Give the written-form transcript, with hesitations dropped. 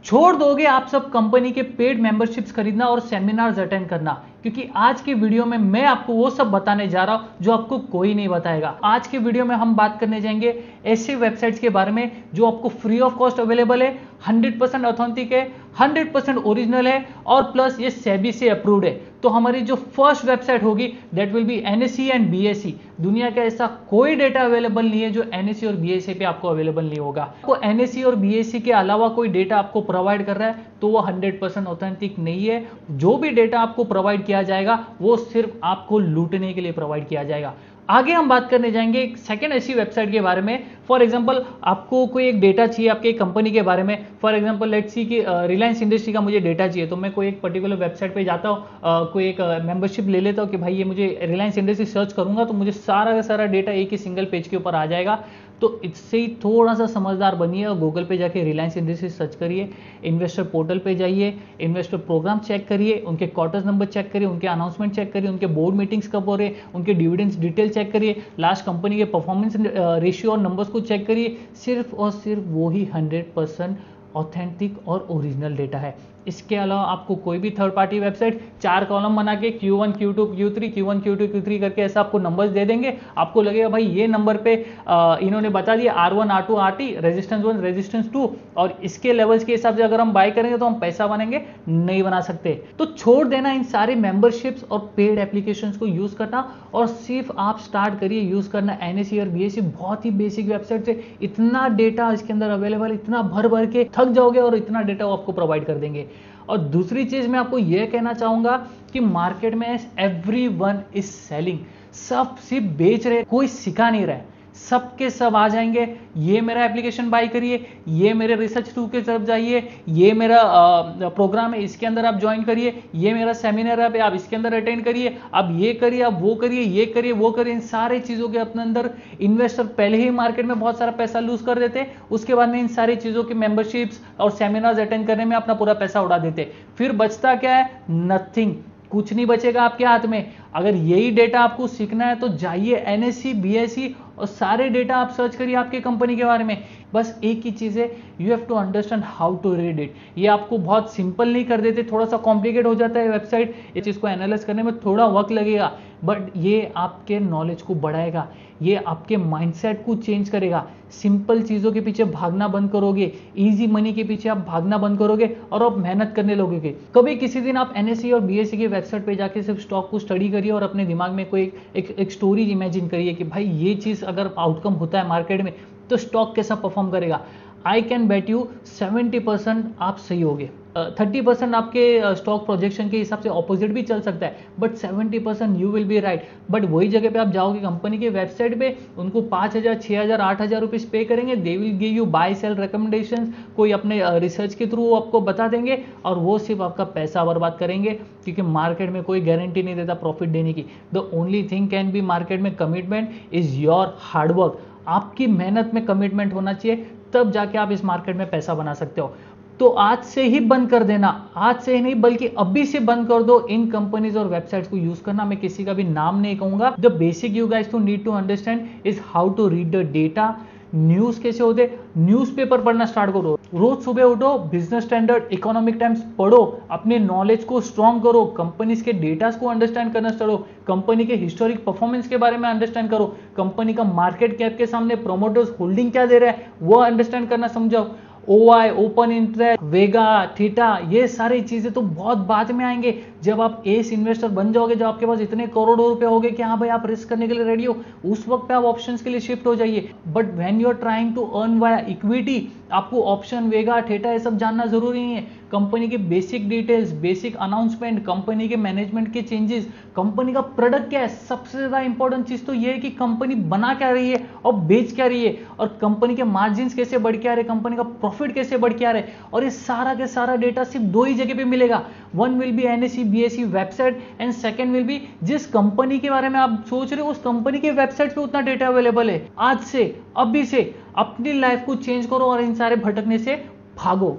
छोड़ दोगे आप सब कंपनी के पेड मेंबरशिप्स खरीदना और सेमिनार्स अटेंड करना, क्योंकि आज के वीडियो में मैं आपको वो सब बताने जा रहा हूं जो आपको कोई नहीं बताएगा। आज के वीडियो में हम बात करने जाएंगे ऐसे वेबसाइट्स के बारे में जो आपको फ्री ऑफ कॉस्ट अवेलेबल है, 100% ऑथेंटिक है, 100% ओरिजिनल है और प्लस ये सेबी से अप्रूव्ड है। तो हमारी जो फर्स्ट वेबसाइट होगी that will be NSC and BSE. दुनिया का ऐसा कोई डेटा अवेलेबल नहीं है जो एनएससी और बीएसई पे आपको अवेलेबल नहीं होगा। आपको एनएससी और बीएसई के अलावा कोई डेटा आपको प्रोवाइड कर रहा है तो वो 100% ऑथेंटिक नहीं है। जो भी डेटा आपको प्रोवाइड किया जाएगा वो सिर्फ आपको लूटने के लिए प्रोवाइड किया जाएगा। आगे हम बात करने जाएंगे एक सेकंड ऐसी वेबसाइट के बारे में। फॉर एग्जांपल आपको कोई एक डेटा चाहिए आपके कंपनी के बारे में। फॉर एग्जांपल लेट्स सी कि रिलायंस इंडस्ट्री का मुझे डेटा चाहिए, तो मैं कोई एक पर्टिकुलर वेबसाइट पे जाता हूँ, कोई एक मेंबरशिप ले लेता हूँ कि भाई ये मुझे रिलायंस इंडस्ट्री सर्च करूंगा तो मुझे सारा का सारा डेटा एक ही सिंगल पेज के ऊपर आ जाएगा। तो इससे ही थोड़ा सा समझदार बनिए और गूगल पे जाके रिलायंस इंडस्ट्री सर्च करिए, इन्वेस्टर पोर्टल पे जाइए, इन्वेस्टर प्रोग्राम चेक करिए, उनके क्वार्टर्स नंबर चेक करिए, उनके अनाउंसमेंट चेक करिए, उनके बोर्ड मीटिंग्स कब हो रहे हैं, उनके डिविडेंड्स डिटेल चेक करिए, लास्ट कंपनी के परफॉर्मेंस रेशियो और नंबर्स को चेक करिए। सिर्फ और सिर्फ वो ही 100% ऑथेंटिक और ओरिजिनल डेटा है। इसके अलावा आपको कोई भी थर्ड पार्टी वेबसाइट 4 कॉलम बना के Q1 Q2 Q3 Q1 Q2 Q3 करके ऐसा आपको नंबर्स दे देंगे। आपको लगेगा भाई ये नंबर पे इन्होंने बता दिया R1 R2 RT resistance 1 resistance 2 और इसके लेवल्स के हिसाब से अगर हम बाय करेंगे तो हम पैसा बनेंगे, नहीं बना सकते। तो छोड़ देना इन सारे मेंबरशिप्स और पेड एप्लीकेशंस को यूज करना और सिर्फ आप स्टार्ट करिए यूज करना एनएससी और बीएससी। बहुत ही बेसिक वेबसाइट है, इतना डेटा इसके अंदर अवेलेबल, इतना भर भर के थक जाओगे और इतना डेटा वो आपको प्रोवाइड कर देंगे। और दूसरी चीज मैं आपको यह कहना चाहूंगा कि मार्केट में एवरीवन इज सेलिंग, सब सिर्फ बेच रहे, कोई सिखा नहीं रहा है। सबके सब आ जाएंगे, ये मेरा एप्लीकेशन बाय करिए, ये मेरे रिसर्च टू के तरफ जाइए, ये मेरा प्रोग्राम है इसके अंदर आप ज्वाइन करिए, ये मेरा सेमिनार है आप इसके अंदर अटेंड करिए, आप ये करिए, आप वो करिए, ये करिए, वो करिए। इन सारे चीजों के अपने अंदर इन्वेस्टर पहले ही मार्केट में बहुत सारा पैसा लूज कर देते हैं, उसके बाद में इन सारी चीजों की मेंबरशिप्स और सेमिनार्स अटेंड करने में अपना पूरा पैसा उड़ा देते। फिर बचता क्या है? नथिंग, कुछ नहीं बचेगा आपके हाथ में। अगर यही डेटा आपको सीखना है तो जाइए एनएससी बीएससी और सारे डेटा आप सर्च करिए आपके कंपनी के बारे में। बस एक ही चीज है, you have to understand how to read it. ये आपको बहुत सिंपल नहीं कर देते, थोड़ा सा कॉम्प्लिकेट हो जाता है वेबसाइट, ये चीज को एनालाइज करने में थोड़ा वक्त लगेगा, बट ये आपके नॉलेज को बढ़ाएगा, ये आपके माइंडसेट को चेंज करेगा। सिंपल चीजों के पीछे भागना बंद करोगे, इजी मनी के पीछे आप भागना बंद करोगे और आप मेहनत करने लगोगे। कभी किसी दिन आप एनएससी और बीएससी की वेबसाइट पे जाके सिर्फ स्टॉक को स्टडी करिए और अपने दिमाग में कोई एक स्टोरी इमेजिन करिए कि भाई ये चीज अगर आउटकम होता है मार्केट में तो स्टॉक कैसा परफॉर्म करेगा। आई कैन बेट यू 70% आप सही होगे, 30% आपके स्टॉक प्रोजेक्शन के हिसाब से ऑपोजिट भी चल सकता है, but 70% you will be right. But वही जगह पे आप जाओगे कंपनी के वेबसाइट पे, उनको 5,000 6,000 8,000 रुपीज पे करेंगे, they will give you buy sell recommendations, कोई अपने रिसर्च के थ्रू आपको बता देंगे और वो सिर्फ आपका पैसा बर्बाद करेंगे, क्योंकि मार्केट में कोई गारंटी नहीं देता प्रॉफिट देने की। The only thing can be market में कमिटमेंट इज योर हार्डवर्क। आपकी मेहनत में कमिटमेंट होना चाहिए, तब जाके आप इस मार्केट में पैसा बना सकते हो। तो आज से ही बंद कर देना, आज से ही नहीं बल्कि अभी से बंद कर दो इन कंपनीज और वेबसाइट्स को यूज करना। मैं किसी का भी नाम नहीं कहूंगा। The basic you guys to need to understand is how to read the data. News कैसे होते, न्यूज़पेपर पढ़ना स्टार्ट करो, रोज सुबह उठो, बिजनेस स्टैंडर्ड, इकोनॉमिक टाइम्स पढ़ो, अपने नॉलेज को स्ट्रॉन्ग करो, कंपनीज के डेटास को अंडरस्टैंड करना करो, कंपनी के हिस्टोरिक परफॉर्मेंस के बारे में अंडरस्टैंड करो, कंपनी का मार्केट कैप के सामने प्रोमोटर्स होल्डिंग क्या दे रहा है वो अंडरस्टैंड करना समझो। OI, ओपन इंटरेस्ट, वेगा, थीटा, ये सारी चीजें तो बहुत बाद में आएंगे। जब आप एस इन्वेस्टर बन जाओगे, जब आपके पास इतने करोड़ों रुपए हो गए कि हाँ भाई आप रिस्क करने के लिए रेडी हो, उस वक्त पे आप ऑप्शंस के लिए शिफ्ट हो जाइए। But when you are trying to earn via equity, आपको ऑप्शन, वेगा, थीटा ये सब जानना जरूरी नहीं है। कंपनी के basic details, basic announcement, company के मैनेजमेंट के चेंजेस, कंपनी का प्रोडक्ट क्या है, सबसे ज्यादा इंपॉर्टेंट चीज तो ये है कि कंपनी बना क्या रही है और बेच क्या रही है, और कंपनी के मार्जिन कैसे बढ़ के आ रहे, कंपनी का प्रॉफिट कैसे बढ़ के आ रहे। और ये सारा के सारा डेटा सिर्फ दो ही जगह पे मिलेगा। One will be NSC BSc website and second will be जिस कंपनी के बारे में आप सोच रहे हो उस कंपनी के वेबसाइट पे उतना डेटा अवेलेबल है। आज से, अभी से अपनी लाइफ को चेंज करो और इन सारे भटकने से भागो।